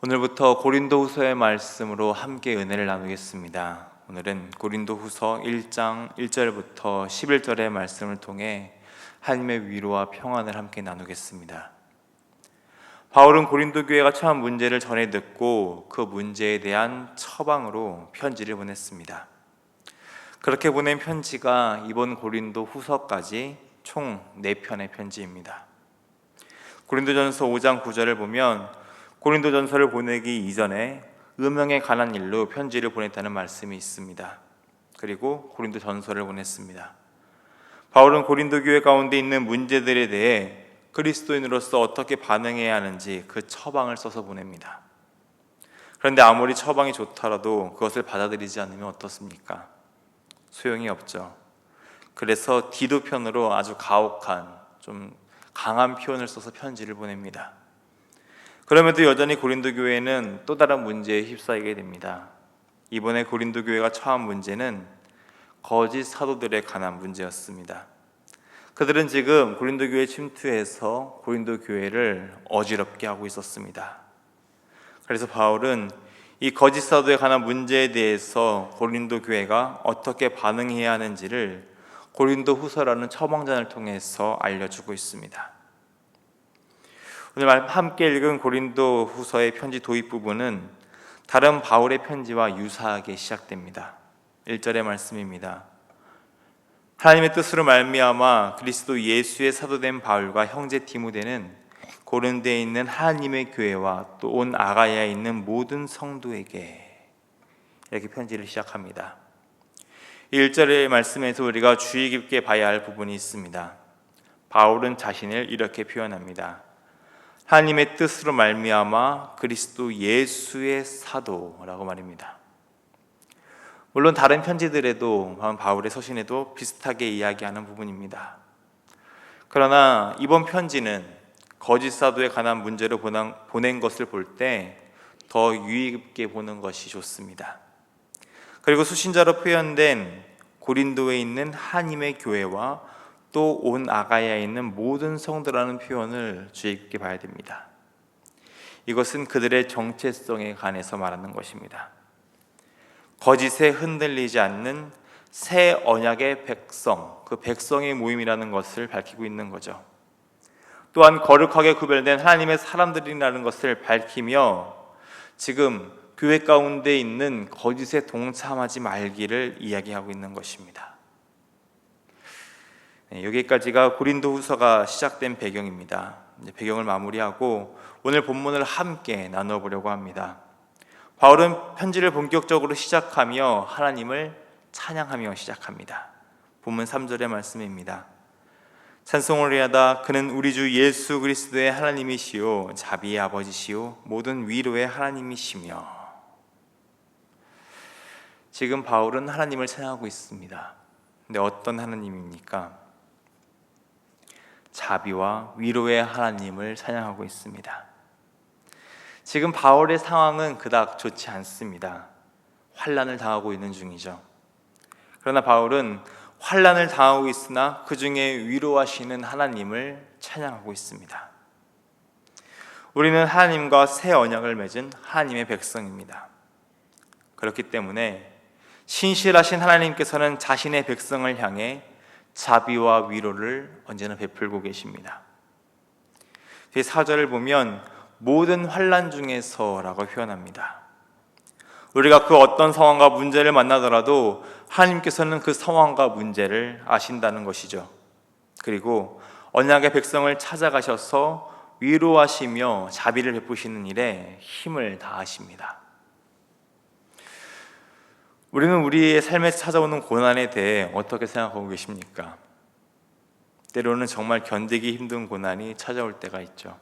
오늘부터 고린도후서의 말씀으로 함께 은혜를 나누겠습니다. 오늘은 고린도후서 1장 1절부터 11절의 말씀을 통해 하나님의 위로와 평안을 함께 나누겠습니다. 바울은 고린도 교회가 처한 문제를 전해 듣고 그 문제에 대한 처방으로 편지를 보냈습니다. 그렇게 보낸 편지가 이번 고린도 후서까지 총 4편의 편지입니다. 고린도전서 5장 9절을 보면 고린도전서를 보내기 이전에 음행에 관한 일로 편지를 보냈다는 말씀이 있습니다. 그리고 고린도전서를 보냈습니다. 바울은 고린도 교회 가운데 있는 문제들에 대해 그리스도인으로서 어떻게 반응해야 하는지 그 처방을 써서 보냅니다. 그런데 아무리 처방이 좋더라도 그것을 받아들이지 않으면 어떻습니까? 소용이 없죠. 그래서 디도편으로 아주 가혹한, 좀 강한 표현을 써서 편지를 보냅니다. 그럼에도 여전히 고린도 교회는 또 다른 문제에 휩싸이게 됩니다. 이번에 고린도 교회가 처한 문제는 거짓 사도들에 관한 문제였습니다. 그들은 지금 고린도 교회에 침투해서 고린도 교회를 어지럽게 하고 있었습니다. 그래서 바울은 이 거짓 사도에 관한 문제에 대해서 고린도 교회가 어떻게 반응해야 하는지를 고린도 후서라는 처방전을 통해서 알려주고 있습니다. 오늘 함께 읽은 고린도 후서의 편지 도입 부분은 다른 바울의 편지와 유사하게 시작됩니다. 1절의 말씀입니다. 하나님의 뜻으로 말미암아 그리스도 예수의 사도된 바울과 형제 디모데는 고린도에 있는 하나님의 교회와 또 온 아가야에 있는 모든 성도에게, 이렇게 편지를 시작합니다. 1절의 말씀에서 우리가 주의 깊게 봐야 할 부분이 있습니다. 바울은 자신을 이렇게 표현합니다. 하나님의 뜻으로 말미암아 그리스도 예수의 사도라고 말입니다. 물론 다른 편지들에도, 바울의 서신에도 비슷하게 이야기하는 부분입니다. 그러나 이번 편지는 거짓 사도에 관한 문제로 보낸 것을 볼 때 더 유의 깊게 보는 것이 좋습니다. 그리고 수신자로 표현된 고린도에 있는 하나님의 교회와 또 온 아가야에 있는 모든 성도라는 표현을 주의 깊게 봐야 됩니다. 이것은 그들의 정체성에 관해서 말하는 것입니다. 거짓에 흔들리지 않는 새 언약의 백성, 그 백성의 모임이라는 것을 밝히고 있는 거죠. 또한 거룩하게 구별된 하나님의 사람들이라는 것을 밝히며 지금 교회 가운데 있는 거짓에 동참하지 말기를 이야기하고 있는 것입니다. 여기까지가 고린도후서가 시작된 배경입니다. 배경을 마무리하고 오늘 본문을 함께 나눠보려고 합니다. 바울은 편지를 본격적으로 시작하며 하나님을 찬양하며 시작합니다. 본문 3절의 말씀입니다. 찬송을 위하다 그는 우리 주 예수 그리스도의 하나님이시요 자비의 아버지시요 모든 위로의 하나님이시며. 지금 바울은 하나님을 찬양하고 있습니다. 근데 어떤 하나님입니까? 자비와 위로의 하나님을 찬양하고 있습니다. 지금 바울의 상황은 그닥 좋지 않습니다. 환난을 당하고 있는 중이죠. 그러나 바울은 환난을 당하고 있으나 그 중에 위로하시는 하나님을 찬양하고 있습니다. 우리는 하나님과 새 언약을 맺은 하나님의 백성입니다. 그렇기 때문에 신실하신 하나님께서는 자신의 백성을 향해 자비와 위로를 언제나 베풀고 계십니다. 4절을 보면 모든 환난 중에서라고 표현합니다. 우리가 그 어떤 상황과 문제를 만나더라도 하나님께서는 그 상황과 문제를 아신다는 것이죠. 그리고 언약의 백성을 찾아가셔서 위로하시며 자비를 베푸시는 일에 힘을 다하십니다. 우리는 우리의 삶에서 찾아오는 고난에 대해 어떻게 생각하고 계십니까? 때로는 정말 견디기 힘든 고난이 찾아올 때가 있죠.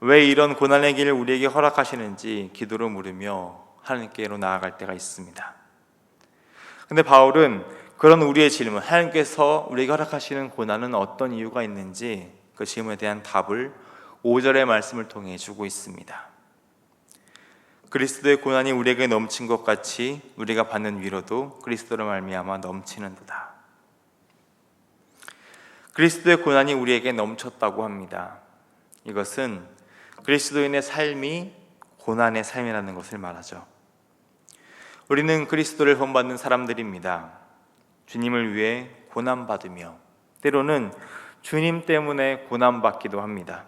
왜 이런 고난의 길을 우리에게 허락하시는지 기도로 물으며 하나님께로 나아갈 때가 있습니다. 근데 바울은 그런 우리의 질문, 하나님께서 우리에게 허락하시는 고난은 어떤 이유가 있는지 그 질문에 대한 답을 5절의 말씀을 통해 주고 있습니다. 그리스도의 고난이 우리에게 넘친 것 같이 우리가 받는 위로도 그리스도로 말미암아 넘치는도다. 그리스도의 고난이 우리에게 넘쳤다고 합니다. 이것은 그리스도인의 삶이 고난의 삶이라는 것을 말하죠. 우리는 그리스도를 본받는 사람들입니다. 주님을 위해 고난받으며 때로는 주님 때문에 고난받기도 합니다.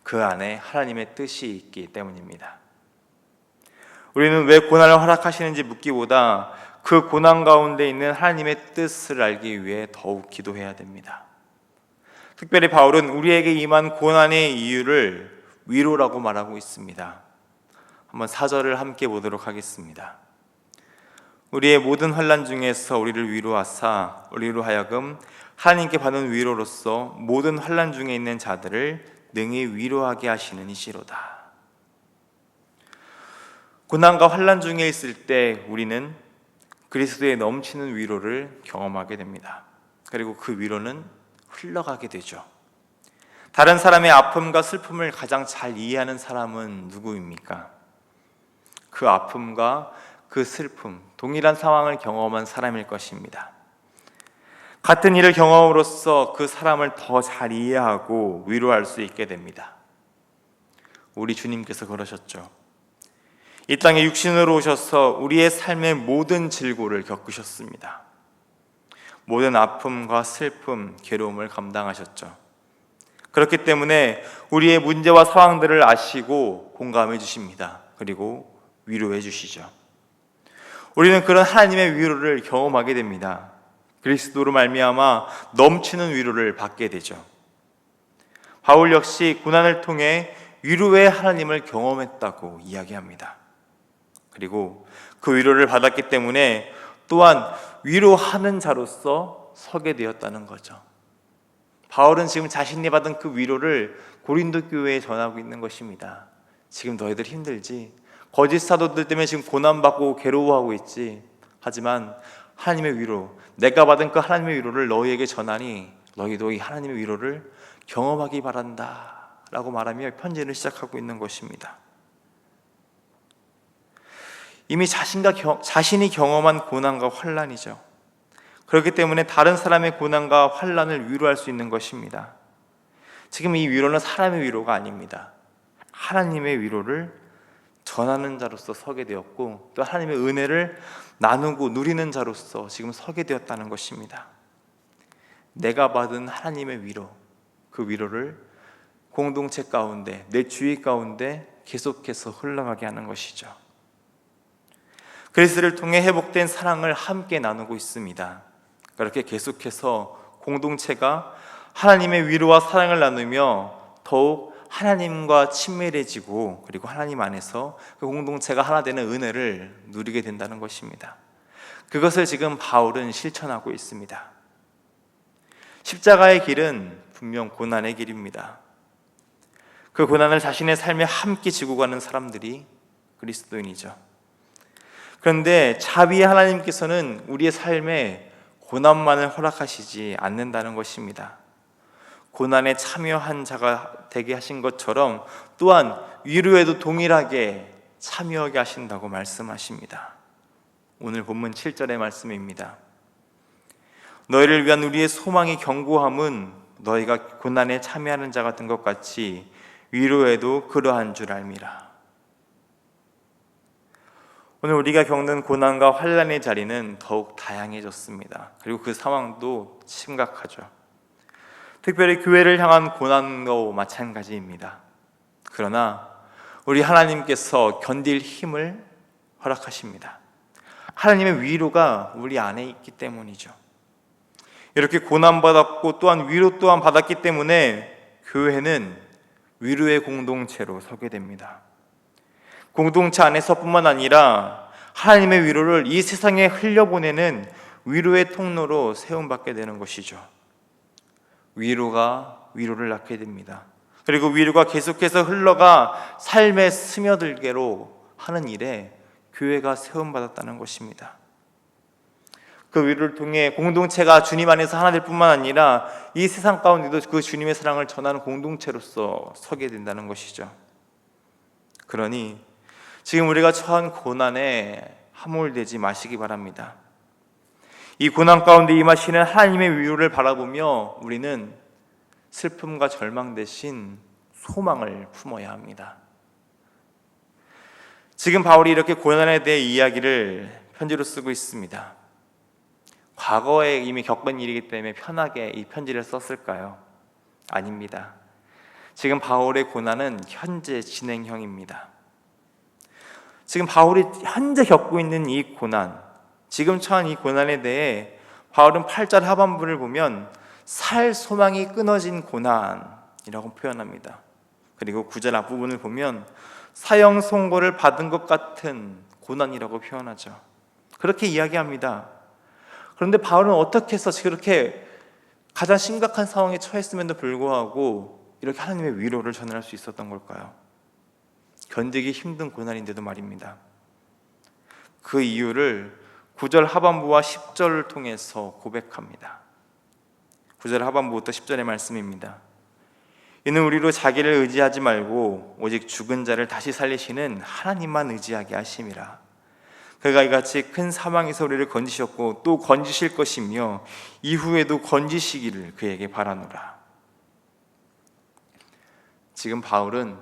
그 안에 하나님의 뜻이 있기 때문입니다. 우리는 왜 고난을 허락하시는지 묻기보다 그 고난 가운데 있는 하나님의 뜻을 알기 위해 더욱 기도해야 됩니다. 특별히 바울은 우리에게 임한 고난의 이유를 위로라고 말하고 있습니다. 한번 4절을 함께 보도록 하겠습니다. 우리의 모든 환난 중에서 우리를 위로하사 우리로 하여금 하나님께 받은 위로로서 모든 환난 중에 있는 자들을 능히 위로하게 하시는 이시로다. 고난과 환난 중에 있을 때 우리는 그리스도의 넘치는 위로를 경험하게 됩니다. 그리고 그 위로는 흘러가게 되죠. 다른 사람의 아픔과 슬픔을 가장 잘 이해하는 사람은 누구입니까? 그 아픔과 그 슬픔, 동일한 상황을 경험한 사람일 것입니다. 같은 일을 경험으로써 그 사람을 더 잘 이해하고 위로할 수 있게 됩니다. 우리 주님께서 그러셨죠. 이 땅에 육신으로 오셔서 우리의 삶의 모든 질고를 겪으셨습니다. 모든 아픔과 슬픔, 괴로움을 감당하셨죠. 그렇기 때문에 우리의 문제와 상황들을 아시고 공감해 주십니다. 그리고 위로해 주시죠. 우리는 그런 하나님의 위로를 경험하게 됩니다. 그리스도로 말미암아 넘치는 위로를 받게 되죠. 바울 역시 고난을 통해 위로의 하나님을 경험했다고 이야기합니다. 그리고 그 위로를 받았기 때문에 또한 위로하는 자로서 서게 되었다는 거죠. 바울은 지금 자신이 받은 그 위로를 고린도 교회에 전하고 있는 것입니다. 지금 너희들 힘들지? 거짓 사도들 때문에 지금 고난받고 괴로워하고 있지? 하지만 하나님의 위로, 내가 받은 그 하나님의 위로를 너희에게 전하니 너희도 이 하나님의 위로를 경험하기 바란다 라고 말하며 편지를 시작하고 있는 것입니다. 이미 자신이 경험한 고난과 환난이죠. 그렇기 때문에 다른 사람의 고난과 환난을 위로할 수 있는 것입니다. 지금 이 위로는 사람의 위로가 아닙니다. 하나님의 위로를 전하는 자로서 서게 되었고 또 하나님의 은혜를 나누고 누리는 자로서 지금 서게 되었다는 것입니다. 내가 받은 하나님의 위로, 그 위로를 공동체 가운데, 내 주위 가운데 계속해서 흘러가게 하는 것이죠. 그리스도를 통해 회복된 사랑을 함께 나누고 있습니다. 그렇게 계속해서 공동체가 하나님의 위로와 사랑을 나누며 더욱 하나님과 친밀해지고 그리고 하나님 안에서 그 공동체가 하나 되는 은혜를 누리게 된다는 것입니다. 그것을 지금 바울은 실천하고 있습니다. 십자가의 길은 분명 고난의 길입니다. 그 고난을 자신의 삶에 함께 지고 가는 사람들이 그리스도인이죠. 그런데 자비의 하나님께서는 우리의 삶에 고난만을 허락하시지 않는다는 것입니다. 고난에 참여한 자가 되게 하신 것처럼 또한 위로에도 동일하게 참여하게 하신다고 말씀하십니다. 오늘 본문 7절의 말씀입니다. 너희를 위한 우리의 소망이 견고함은 너희가 고난에 참여하는 자 같은 것 같이 위로에도 그러한 줄 알미라. 오늘 우리가 겪는 고난과 환난의 자리는 더욱 다양해졌습니다. 그리고 그 상황도 심각하죠. 특별히 교회를 향한 고난도 마찬가지입니다. 그러나 우리 하나님께서 견딜 힘을 허락하십니다. 하나님의 위로가 우리 안에 있기 때문이죠. 이렇게 고난받았고 또한 위로 또한 받았기 때문에 교회는 위로의 공동체로 서게 됩니다. 공동체 안에서뿐만 아니라 하나님의 위로를 이 세상에 흘려보내는 위로의 통로로 세움받게 되는 것이죠. 위로가 위로를 낳게 됩니다. 그리고 위로가 계속해서 흘러가 삶에 스며들게로 하는 일에 교회가 세움받았다는 것입니다. 그 위로를 통해 공동체가 주님 안에서 하나 될 뿐만 아니라 이 세상 가운데도 그 주님의 사랑을 전하는 공동체로서 서게 된다는 것이죠. 그러니 지금 우리가 처한 고난에 함몰되지 마시기 바랍니다. 이 고난 가운데 임하시는 하나님의 위로를 바라보며 우리는 슬픔과 절망 대신 소망을 품어야 합니다. 지금 바울이 이렇게 고난에 대해 이야기를 편지로 쓰고 있습니다. 과거에 이미 겪은 일이기 때문에 편하게 이 편지를 썼을까요? 아닙니다. 지금 바울의 고난은 현재 진행형입니다. 지금 바울이 현재 겪고 있는 이 고난, 지금 처한 이 고난에 대해 바울은 8절 하반부를 보면 살 소망이 끊어진 고난이라고 표현합니다. 그리고 9절 앞부분을 보면 사형 선고를 받은 것 같은 고난이라고 표현하죠. 그렇게 이야기합니다. 그런데 바울은 어떻게 해서 그렇게 가장 심각한 상황에 처했음에도 불구하고 이렇게 하나님의 위로를 전할 수 있었던 걸까요? 견디기 힘든 고난인데도 말입니다. 그 이유를 9절 하반부와 10절을 통해서 고백합니다. 9절 하반부부터 10절의 말씀입니다. 이는 우리로 자기를 의지하지 말고 오직 죽은 자를 다시 살리시는 하나님만 의지하게 하심이라. 그가 이같이 큰 사망에서 우리를 건지셨고 또 건지실 것이며 이후에도 건지시기를 그에게 바라노라. 지금 바울은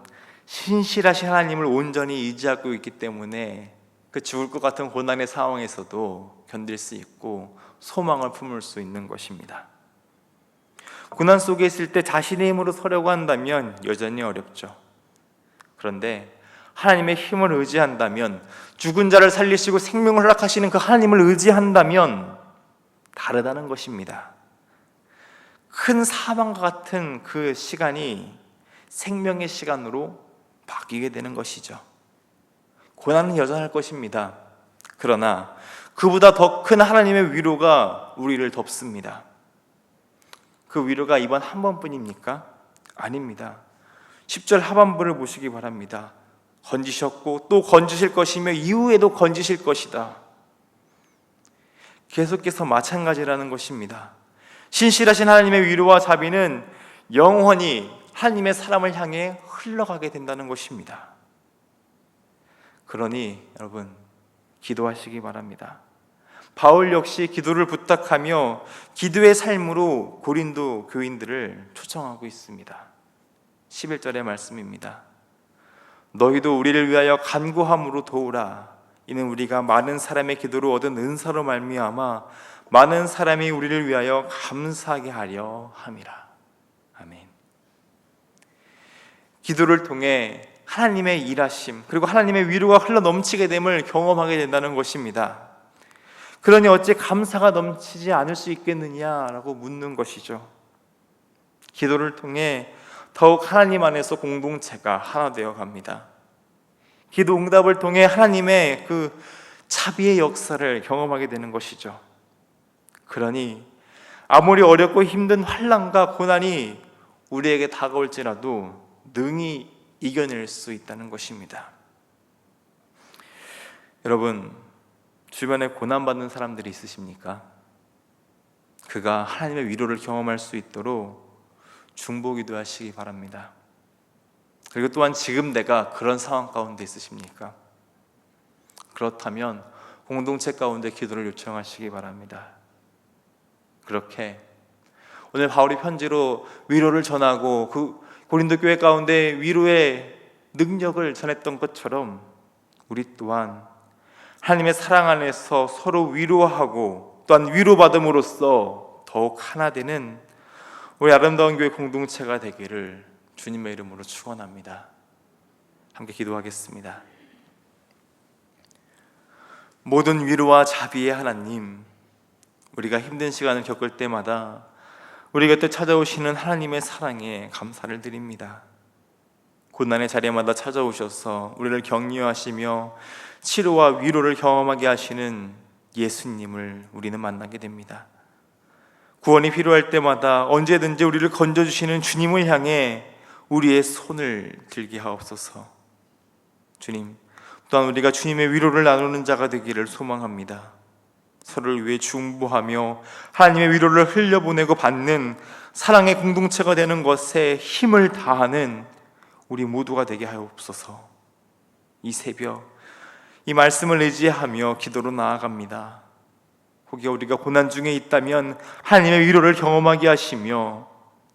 신실하신 하나님을 온전히 의지하고 있기 때문에 그 죽을 것 같은 고난의 상황에서도 견딜 수 있고 소망을 품을 수 있는 것입니다. 고난 속에 있을 때 자신의 힘으로 서려고 한다면 여전히 어렵죠. 그런데 하나님의 힘을 의지한다면, 죽은 자를 살리시고 생명을 허락하시는 그 하나님을 의지한다면 다르다는 것입니다. 큰 사망과 같은 그 시간이 생명의 시간으로 바뀌게 되는 것이죠. 고난은 여전할 것입니다. 그러나 그보다 더 큰 하나님의 위로가 우리를 덮습니다. 그 위로가 이번 한 번뿐입니까? 아닙니다. 10절 하반부를 보시기 바랍니다. 건지셨고 또 건지실 것이며 이후에도 건지실 것이다. 계속해서 마찬가지라는 것입니다. 신실하신 하나님의 위로와 자비는 영원히 하나님의 사람을 향해 흘러가게 된다는 것입니다. 그러니 여러분, 기도하시기 바랍니다. 바울 역시 기도를 부탁하며 기도의 삶으로 고린도 교인들을 초청하고 있습니다. 11절의 말씀입니다. 너희도 우리를 위하여 간구함으로 도우라. 이는 우리가 많은 사람의 기도로 얻은 은사로 말미암아 많은 사람이 우리를 위하여 감사하게 하려 함이라. 아멘. 기도를 통해 하나님의 일하심 그리고 하나님의 위로가 흘러 넘치게 됨을 경험하게 된다는 것입니다. 그러니 어찌 감사가 넘치지 않을 수 있겠느냐라고 묻는 것이죠. 기도를 통해 더욱 하나님 안에서 공동체가 하나 되어 갑니다. 기도 응답을 통해 하나님의 그 자비의 역사를 경험하게 되는 것이죠. 그러니 아무리 어렵고 힘든 환난과 고난이 우리에게 다가올지라도 능히 이겨낼 수 있다는 것입니다. 여러분, 주변에 고난받는 사람들이 있으십니까? 그가 하나님의 위로를 경험할 수 있도록 중보기도 하시기 바랍니다. 그리고 또한 지금 내가 그런 상황 가운데 있으십니까? 그렇다면 공동체 가운데 기도를 요청하시기 바랍니다. 그렇게 오늘 바울이 편지로 위로를 전하고 그 고린도 교회 가운데 위로의 능력을 전했던 것처럼 우리 또한 하나님의 사랑 안에서 서로 위로하고 또한 위로받음으로써 더욱 하나 되는 우리 아름다운 교회 공동체가 되기를 주님의 이름으로 축원합니다. 함께 기도하겠습니다. 모든 위로와 자비의 하나님, 우리가 힘든 시간을 겪을 때마다 우리 곁에 찾아오시는 하나님의 사랑에 감사를 드립니다. 고난의 자리마다 찾아오셔서 우리를 격려하시며 치료와 위로를 경험하게 하시는 예수님을 우리는 만나게 됩니다. 구원이 필요할 때마다 언제든지 우리를 건져주시는 주님을 향해 우리의 손을 들게 하옵소서. 주님, 또한 우리가 주님의 위로를 나누는 자가 되기를 소망합니다. 서로를 위해 중보하며 하나님의 위로를 흘려보내고 받는 사랑의 공동체가 되는 것에 힘을 다하는 우리 모두가 되게 하옵소서. 이 새벽 이 말씀을 의지하며 기도로 나아갑니다. 혹여 우리가 고난 중에 있다면 하나님의 위로를 경험하게 하시며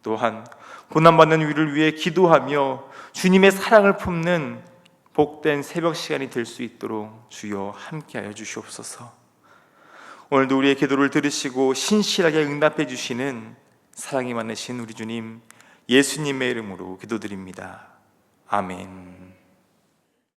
또한 고난받는 위를 위해 기도하며 주님의 사랑을 품는 복된 새벽 시간이 될 수 있도록 주여 함께하여 주시옵소서. 오늘도 우리의 기도를 들으시고 신실하게 응답해 주시는 사랑이 많으신 우리 주님 예수님의 이름으로 기도드립니다. 아멘.